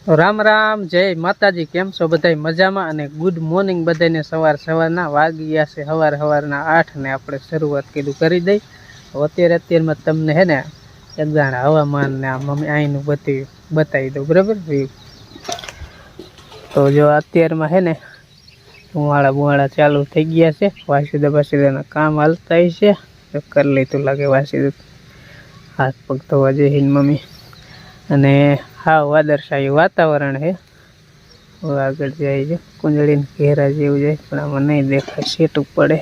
રામ રામ, જય માતાજી। કેમ છો બધા? મજામાં? અને ગુડ મોર્નિંગ બધાને। સવારના વાગ્યા છે સવારના 8 ને આપણે શરૂઆત કીધું કરી દઈ। અત્યારમાં તમને હે ને એક જાણ હવામાન ને મમ્મી અહીંનું બધી બતાવી દઉં, બરાબર? તો જો અત્યારમાં હે ને બુહાળા ચાલુ થઈ ગયા છે। વાસીદાના કામ હાલતા છે। કરી લેતું લાગે વાસીદું, હાથ પગ ધોવા જઈને મમ્મી। અને હા, વાદળછાયું વાતાવરણ છે। આગળ જાય છે કુંજળીને ઘેરા જેવું જાય, પણ આમાં નહીં દેખાય, સેટું પડે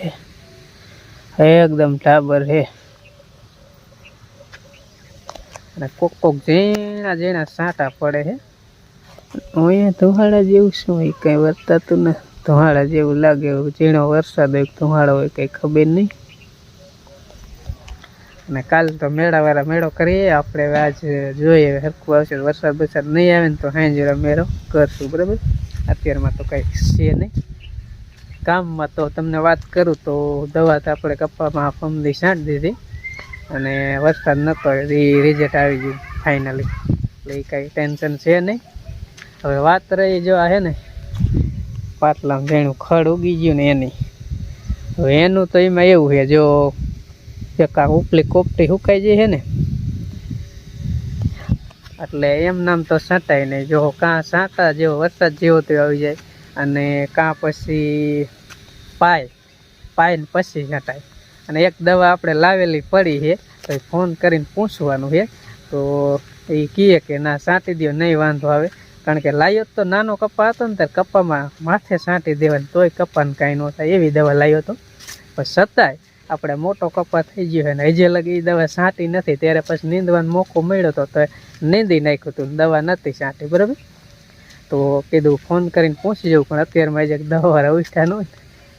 છે એકદમ ટાબર છે। અને કોક ઝીણા સાંટા પડે છે। અહીંયા ધુહાડા જેવું શું હોય, કઈ વર્તાતું ને ધુહાડા જેવું લાગે। ઝીણો વરસાદ હોય, ધુહાડો હોય, કઈ ખબર નહીં। અને કાલ તો મેળો કરીએ આપણે। આજ જોઈએ હરખું આવશે, વરસાદ નહીં આવે ને તો હાંજરા મેળો કરશું, બરાબર? અત્યારમાં તો કંઈ છે નહીં કામમાં। તો તમને વાત કરું તો દવા તો આપણે કપ્પામાં પમદી છાંટી દીધી, અને વરસાદ નહોતો, એ રિઝલ્ટ આવી ગયું ફાઇનલી, એટલે એ કાંઈ ટેન્શન છે નહીં। હવે વાત રહી જો આ છે ને પાટલામાં જેનું ખડ ઉગી ગયું ને એની, હવે એનું તો એમાં એવું છે, જો ઉપલી કોપટી સુકાઈ જાય છે ને, એટલે એમ નામ તો છાંટાય નહીં। જો કાં છાંટા જેવો વરસાદ જેવો તો આવી જાય, અને કાં પછી પાય ને પછી છાંટાય। અને એક દવા આપણે લાવેલી પડી છે, તો ફોન કરીને પૂછવાનું છે, તો એ કહે કે ના છાંટી દો, નહીં વાંધો આવે। કારણ કે લાવ્યો તો નાનો કપ્પા હતો ને, ત્યારે કપ્પામાં માથે છાંટી દેવાની, તોય કપ્પાને કાંઈ ન થાય એવી દવા લાવ્યો હતો। પણ છતાંય આપણે મોટો કપ્પા થઈ ગયો છે ને હજી લગી એ દવા છાંટી નથી, ત્યારે પછી નીંદવાનો મોકો મળ્યો હતો તો નીંદી નાખ્યું હતું, દવા નથી છાંટી, બરાબર? તો કીધું ફોન કરીને પહોંચી જવું, પણ અત્યારમાં હજી દવા ઉઠ્યા ન હોય,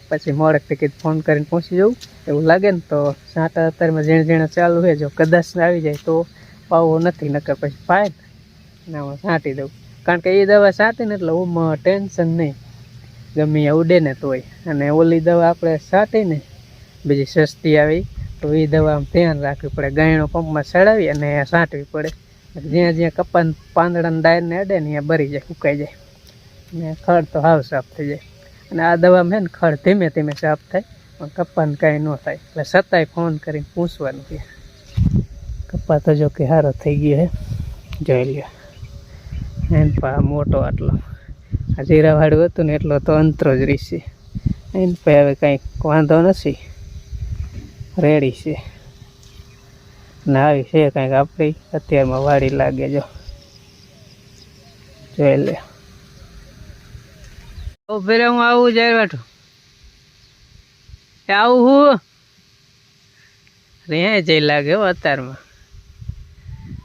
પછી મોડેકથી કીધું ફોન કરીને પહોંચી જવું એવું લાગે ને, તો છાંટા અત્યારમાં ઝીણા ચાલુ છે। જો કદાચ આવી જાય તો પાવો નથી, નકર પછી પાય ને હું છાંટી દઉં। કારણ કે એ દવા છાંટીને એટલે ટેન્શન નહીં, ગમે એ ઉડે ને તોય। અને ઓલી દવા આપણે છાંટીને બીજી સસ્તી આવી, તો એ દવા ધ્યાન રાખવી પડે, ગાયણો પંપમાં ચડાવી અને છાંટવી પડે। જ્યાં જ્યાં કપ્પાને પાંદડાને ડાયરને અડે ને ત્યાં બરી જાય, સુકાઈ જાય, ને ખડ તો હાવ સાફ થઈ જાય। અને આ દવામાં છે ને ખડ ધીમે ધીમે સાફ થાય, પણ કપ્પાને કાંઈ ન થાય, એટલે છતાંય ફોન કરીને પૂછવાનું કે કપ્પા તો જો કે સારો થઈ ગયો છે, જોઈ લ્યો। એને પા મોટો આટલો આ જીરાવાળું હતું ને એટલો તો અંતરો જ રીશે, એને પછી હવે કંઈક વાંધો નથી, રેડી છે। ને આવી છે કંઈક આપણી અત્યારમાં વાડી લાગે, જો જોઈ લે। ફેરે હું આવું જાય બેઠું આવું હું રે જઈ લાગે હો અત્યારમાં।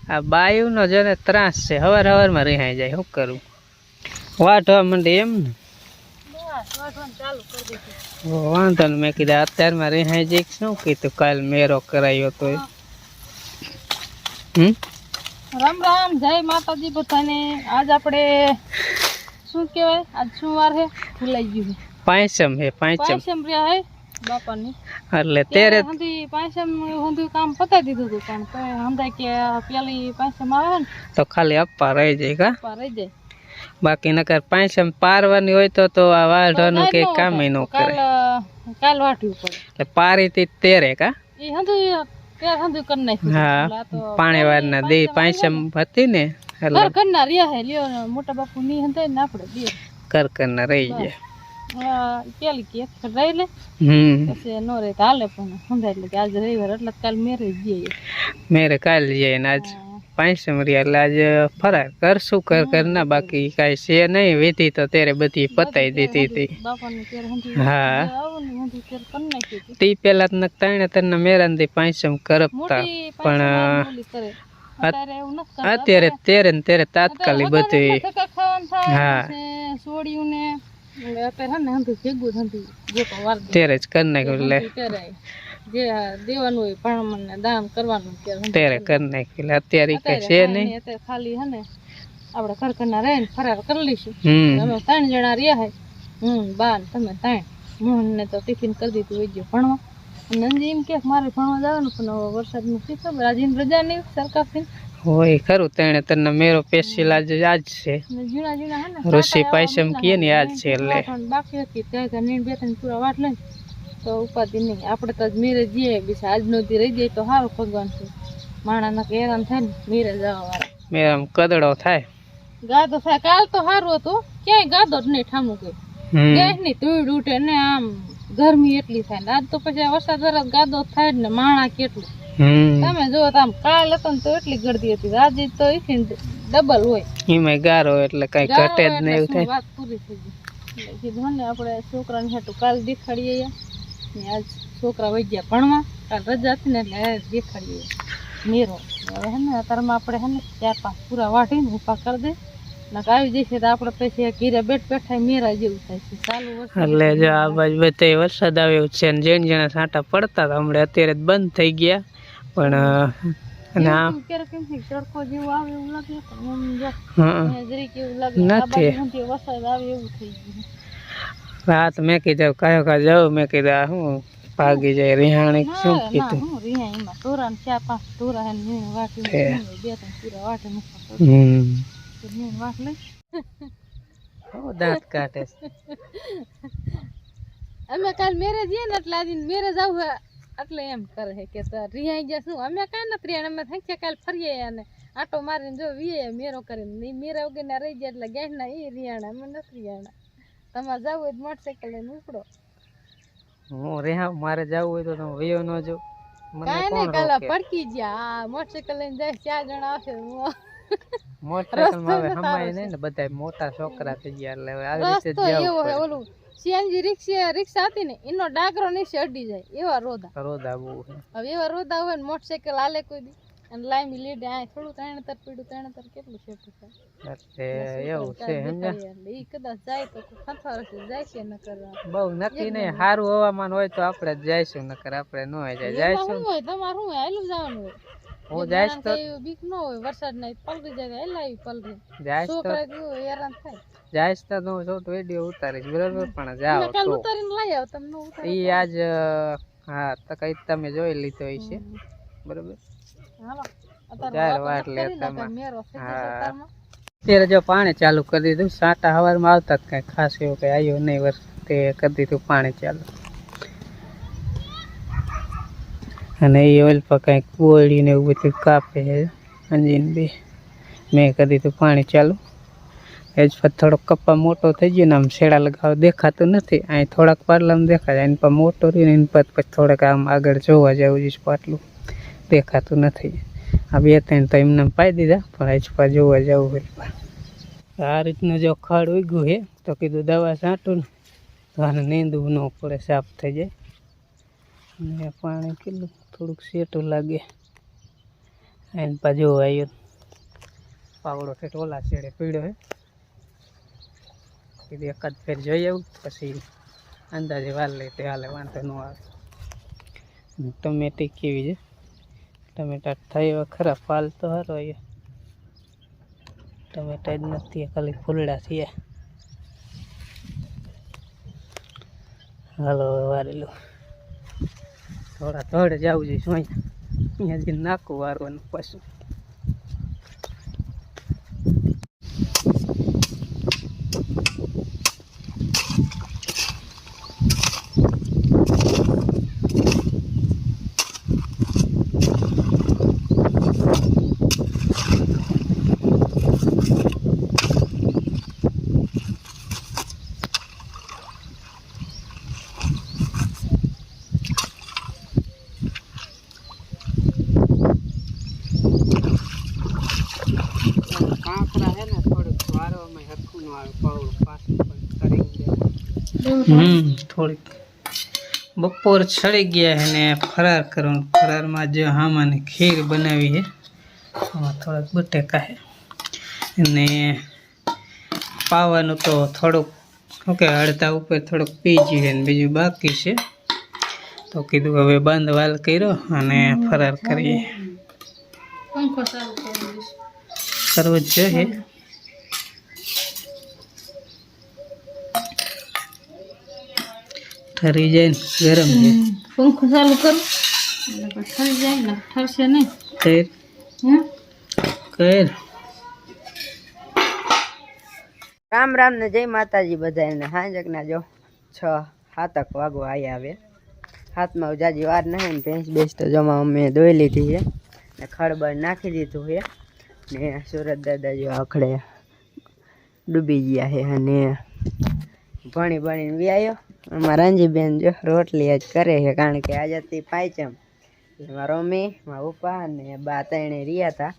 આ બાયુનો જો ને ત્રાસ છે, સવારમાં રિહાઈ જાય, શું કરું? વાઢવા માંડે એમ ને, વાંધો ને મેં કીધા અત્યારમાં રિહાઈ જાય, શું કીધું કાલ મેરો કરાયો તો? રામ રામ, જય માતાજી બધાને। આજ આપણે શું કહેવાય, આજ શું વાર છે ભૂલાઈ ગયું, પાંચમ છે, પાંચમ રહ્યા હે બાપાની, એટલે તેરે પાંચમ સુધી કામ પતાવી દીધું હતું, પણ તો સમજાય કે પેલી પાંચમ આવે ને તો ખાલી અપ્પા રહી જાય, કા અપ્પા રહી જાય, બાકી નકર પાંચમ પારવાની હોય તો આ વાઢવાનું કે કામ ન કરે, કાલ વાઢવું પડે, એટલે પારીથી તેરે કા એ હંધુ તેર હંધુ કરી નાખ્યું। હા, પાણી વારના દે પાંચમ હતી ને, એટલે કરના રહ્યા હે લ્યો, મોટા બાપુ ની હંધાય ને આપણે બે કરના રહી જાય, પેલી કે રહી લે, પછી નો રે હાલે, પણ સમજાય એટલે કે આજ રવિવાર એટલે કાલ મેરે જઈએ, મેરે કાલ જઈએ ને આજ પાંચમ રહ્યા, એટલે આજે ફરાર કરશું કરના, બાકી કાંઈ છે નહીં વિધિ, તો ત્યારે બધી પતાવી દીધી હતી। હા, તે પેલા તો ત્રણે મેરાની પાંચમ કરપતા, પણ અત્યારે તેરે ને તેરે તાત્કાલિક બધું, હા ત્યારે જ કરી નાખ્યું, એટલે જે દેવાનું હોય પણ દાન કરવાનું ત્યારે કરી નાખ્યું, એટલે અત્યારે કઈ છે નહીં, અત્યારે ખાલી હે ને આપણે ઘરના રહે ને ફરાર કરી લઈશું। અમે 3 જણા રહ્યા હે, હું બા ને તમે 3, મોહન ને તો ટિફિન કરી દીધું હોય ગયો ભણવા, અને અંજી એમ કે મારે ભણવા જવાનું, પણ વરસાદનું શી ખબર, આજે રજા નહીં સરકારથી, હોય ખરું તેણે તને મેરો પેશિયલ આજ છે ને ઝીણા ઝીણા હે ને ઋષિ પાયસમ કીએ ને આજ છે એટલે બાકી હતી ત્યાં ઘર બે ત્રણ પૂરા વાટ લઈને તો ઉપાધિ નહીં આપણે તો મેરે જઈએ બીજા આજનો દી રહી જાય તો સારું ભગવાન છે માણાના કે હેરાન થાય ને મેરે જવા વાળા મેરામ કદડો થાય ગાદો થાય કાલ તો સારું હતું ક્યાંય ગાદો જ નહીં ઠામું ગઈ ગેસ ની ધૂળ ઉઠે ને આમ ગરમી એટલી થાય ને આજ તો પછી વરસાદ વરસ ગાદો થાય જ ને માણા કેટલું તમે જો આમ કાલ હતો ને તો એટલી ગરદી હતી આજે તો ડબલ હોય એમાં ગારો એટલે કઈ ઘટે જ નહીં એવું થાય વાત પૂરી થઈ ગઈ કીધું ને આપણે છોકરાને હાટું કાલ દેખાડીએ ને આજ છોકરા વહી ગયા ભણવા કાલ રજા હતી ને એટલે દેખાડીએ મેરો હવે હે ને અત્યારમાં આપણે હે ને 4-5 પૂરા વાટીને ઊભા કરી દે ને આવી જશે તો આપણે પછી ઘીરે બેઠા મેરા જેવું થાય છે ચાલુ વરસાદ એટલે જો આ બાજુ બધે વરસાદ આવ્યો છે ને જેણા છાંટા પડતા હતા હમણાં અત્યારે બંધ થઈ ગયા પણ અને આ ક્યારેક કેમ છે તડકો જેવું આવે એવું લાગે પણ એમ જો હા જરીક એવું લાગે નથી. આ બાજુ વરસાદ આવે એવું થઈ ગયું રાત મેં કીધું કયો જાઉં મેં કીધું આ શું ભાગી જાય રિહાણી શું કીધું હું રિયા એમાં તોરા ને 4-5 તોરા હે ને વાટી બે ત્રણ પૂરા વાટે મૂકવા વાટ લઈ દાંત કાઢે છે. અમે કાલ મેરે જઈએ ને એટલે આજે મેરે જાવ એટલે એમ કરે છે કે રિહાઈ ગયા શું અમે કાંઈ નથી રહ્યા અમે થાય કાલ ફરીએ અને આટો મારીને જો વીએ મેરો કરીને મેરા વગર ના રહી જાય એટલે ગેસ ના એ રિયાણા અમે નથી રિયાણા તમારે જવું હોય તો મોટરસાઇકલ લઈને ઉપડો હું રેહા મારે જવું હોય તો તમે વયો ન જો કાંઈ નહીં કાલા પડકી ગયા મોટરસાઇકલ લઈને જાય 4 જણા આવશે મોટરસાઇકલ માં હવે હમાય નહીં ને બધા મોટા છોકરા થઈ ગયા એટલે હવે આવી રીતે જ જવું પડે. ઓલું સીએનજી રિક્ષા હતી ને એનો ડાગરો નીચે અડી જાય એવા રોદા બહુ છે. હવે એવા રોદા હોય ને મોટરસાઇકલ હાલે કોઈ દી અને લાઈમી લીડે આ થોડું 3 પીડું 3 કેટલું સેફટી થાય એટલે એવું છે સમજ્યા એ કદાચ જાય તો ખતર હશે જાય છે નકર બહુ નક્કી નહીં સારું હવામાન હોય તો આપણે જ જઈશું નકર આપણે ન જઈશું શું હોય તમારે શું હાલું જવાનું હોય હું જઈશ તો બીક ન હોય વરસાદ નહીં પલરી જાય હેલાવી પલરી જઈશ તો છોકરા હેરાન થાય જઈશ તો હું શોર્ટ વિડીયો ઉતારીશ બરાબર પણ જાઓ કાલ તો ઉતારીને લઈ આવ તમને ઉતારી ઈ આજ હા તો કઈ તમે જોઈ લીધો હશે બરાબર હાલો ચાલ વાટ લે તમે મેરો છે હા અત્યારે જો પાણી ચાલુ કરી દીધું સાટા હવારમાં આવતા જ કઈ ખાસ એવું કઈ આવ્યો નહીં વર્ષ તે કરી દીધું પાણી ચાલુ અને એ ઓઇલ પર કંઈક બોળીને એવું બધું કાપે છે અંજીન બી મેં કરી દીધું પાણી ચાલુ એ જ પછી થોડોક કપ્પા મોટો થઈ ગયો ને આમ શેડા લગાવ દેખાતું નથી અહીં થોડાક પાટલામાં દેખાય એની પર મોટો રહીને એની પર પછી થોડાક આમ આગળ જોવા જવું જોઈએ પાટલું દેખાતું નથી આ 2-3 તો એમને પાઈ દીધા પણ આજ પર જોવા જવું હોય આ રીતનું જો ખડ ઉગ્યું છે તો કીધું દવા છાંટું ને તો આને નીંદવું ન પડે સાફ થઈ જાય ને પાણી કેટલું થોડુંક સેટું લાગે એની પર જોવા આવ્યો પાવડો ઠેઠ ઓલા છેડે પીડ્યો હે કીધું એકાદ ફેર જોઈ આવું પછી અંદાજે વાર લઈ તે હાલે વાંધો ન આવે ટમેટી કેવી છે ટમેટા થઈ એવા ખરા ફાલ તો સારો અહીંયા ટમેટા જ નથી ખાલી ફૂલડા થયા હાલો વારેલું થોડા થોડે જવું જોઈએ શું અહીંયા જઈને નાખું વારવાનું પાછું કાંકરા હે ને થોડુંક વારવામાં હરખું ન આવે પાવડું પાછું પણ સડી ગયા થોડીક બપોર સડી ગયા હે ને ફરાર કરવાનું ફરારમાં જો હામાની ખીર બનાવી છે આમાં થોડાક બટેકા છે અને પાવાનું તો થોડુંક શું કે અડધા ઉપર થોડુંક પી ગયું છે ને બીજું બાકી છે તો કીધું હવે બંધ વાલ કર્યો અને ફરાર કરીએ પંખો ચાલુ કરી દઈશ કરવું જ જોઈએ ઠરી જાય ને ગરમ છે પંખો ચાલુ કરું એટલે ઠરી જાય ને ઠરશે નહીં ઠેર કર રામ રામ ને જય માતાજી બધાને. હાંજકના જો 6-7 વાગવા આવ્યા આવે. હાથમાં જાજી વાર નહીં ને ભેંસ બેસ તો જમા અમે દોઈ લીધી છે ને ખડબડ નાખી દીધું છે ને સુરત દાદા જો આખડે ડૂબી ગયા છે અને ભણી ભણીને વ્યાયો. અમારા રંજીબેન જો રોટલી જ કરે છે કારણ કે આજથી પાંચમ મારા મમ્મી મારા પપ્પા અને બા ત્રણે રહ્યા હતા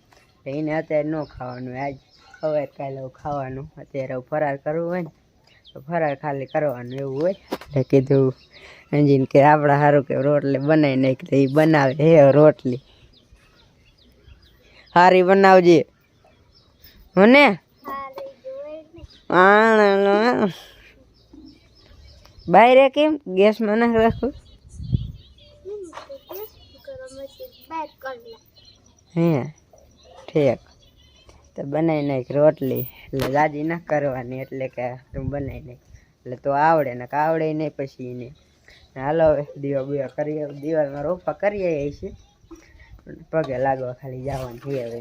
એને અત્યારે ન ખાવાનું આજ હવે કાલે ખાવાનું. અત્યારે ફરાર કરવું હોય ને તો ફરાર ખાલી કરવાનું એવું હોય એટલે કીધું અંજીને કે આપણા સારું કે રોટલી બનાવી નાખી તો એ બનાવે હે રોટલી સારી બનાવજે મને બહાર કેમ ગેસમાં ના રાખું હે ઠીક તો બનાવી નાખ રોટલી એટલે દાદી ના કરવાની એટલે કે તું બનાવી નાખ એટલે તો આવડે ને આવડે નહીં પછી એને હાલો હવે દીવા બીવા કરીએ. દિવાળમાં રોપા કરીએ છીએ પગે લાગવા ખાલી જવાનું છે હવે.